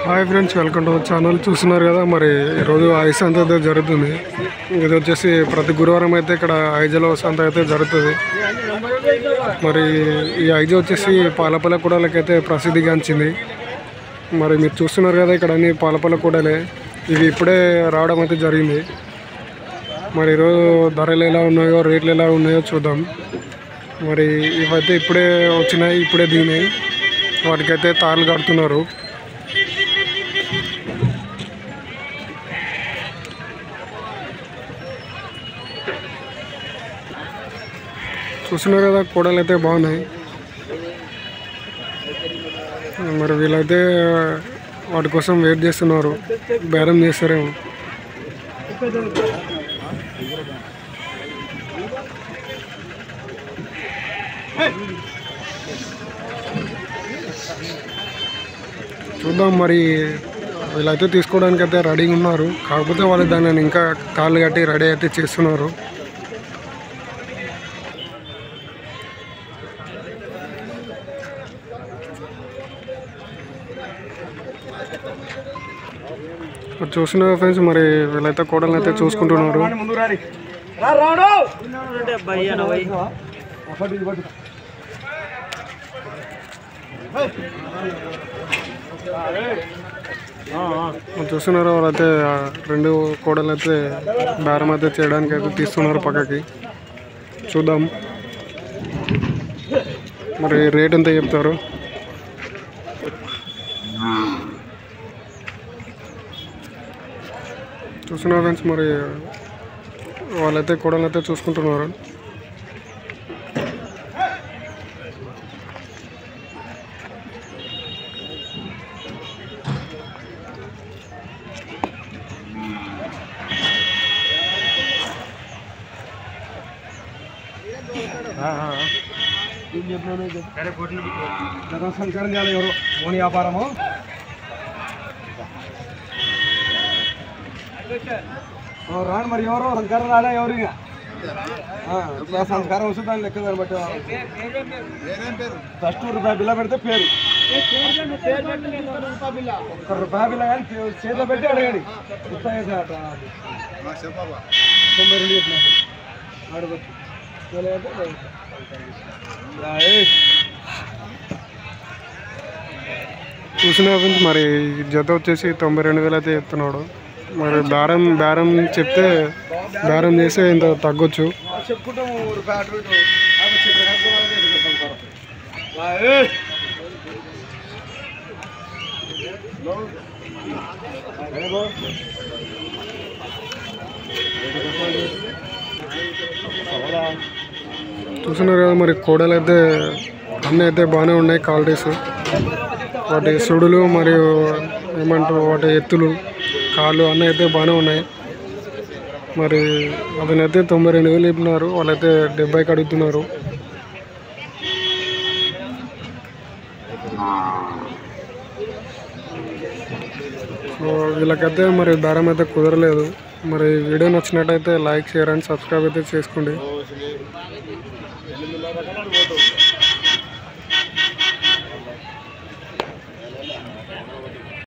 Hi friends, welcome to channel. చూస్తున్నారు కదా, మరి ఈరోజు ఐ సంత అయితే జరుగుతుంది. ఇది వచ్చేసి ప్రతి గురువారం అయితే ఇక్కడ ఐజలో సంత అయితే జరుగుతుంది. మరి ఈ ఐజ వచ్చేసి పాలపల్ల కూడలకైతే ప్రసిద్ధిగాంచింది. మరి మీరు చూస్తున్నారు కదా, ఇక్కడ అన్ని పాలపల్ల కూడలే. ఇవి ఇప్పుడే రావడం అయితే జరిగింది. మరి ఈరోజు ధరలు ఎలా ఉన్నాయో, రేట్లు ఎలా ఉన్నాయో చూద్దాం. మరి ఇవైతే ఇప్పుడే వచ్చినాయి, ఇప్పుడే దిగినాయి. వాటికైతే తాళ్ళు కడుతున్నారు. చూస్తున్నారు కదా, కూడలు అయితే బాగున్నాయి. మరి వీళ్ళైతే వాటి కోసం వెయిట్ చేస్తున్నారు, బేరం చేస్తారేమో. చూద్దాం. మరి వీళ్ళైతే తీసుకోవడానికి అయితే రెడీగా ఉన్నారు. కాకపోతే వాళ్ళు దానిని ఇంకా తాళ్ళు కట్టి రెడీ అయితే చేస్తున్నారు. చూస్తున్నారు ఫ్రెండ్స్, మరి వీళ్ళైతే కోడలు అయితే చూసుకుంటున్నారు. చూస్తున్నారు, వాళ్ళైతే రెండు కోడలు అయితే బేరం అయితే చేయడానికి అయితే తీస్తున్నారు పక్కకి. చూద్దాం మరి రేట్ ఎంత చెప్తారు. చూస్తున్నారు ఫ్రెండ్స్, మరి వాళ్ళైతే కోడలు అయితే చూసుకుంటున్నారు. సంస్కారం చేయాలి. ఎవరు ఓని వ్యాపారము రాను. మరి ఎవరో సంస్కారం రాలే, ఎవరు ఇట్లా సంస్కారం వస్తుంది. దాని లెక్క దాన్ని బట్టి ఫస్ట్ రూపాయి బిల్ల పెడితే పేరు, ఒక్క రూపాయి బిల్ల కానీ చేతిలో పెట్టి అడగండి. 92 చెప్పిన అడగచ్చు. చూసిన ఫ్రెండ్స్, మరి జత వచ్చేసి 92,000 అయితే చెప్తున్నాడు. మరి బేరం చెప్తే బేరం చేస్తే ఇంత తగ్గొచ్చు. చెప్పుకుంటాము రూపాయి అటు ఇటు. చూస్తున్నారు కదా, మరి కోడలు అయితే అన్నీ అయితే బాగానే ఉన్నాయి. క్వాలిటీస్, వాటి సుడులు మరియు ఏమంటారు వాటి ఎత్తులు, కాళ్ళు అన్నీ అయితే బాగానే ఉన్నాయి. మరి అతనైతే 92,000 చెప్పినారు. వాళ్ళైతే 70కి అడుగుతున్నారు. సో వీళ్ళకైతే మరి బేరం అయితే కుదరలేదు. మరి వీడియో నచ్చినట్టయితే లైక్, షేర్ అండ్ సబ్స్క్రైబ్ అయితే చేసుకోండి.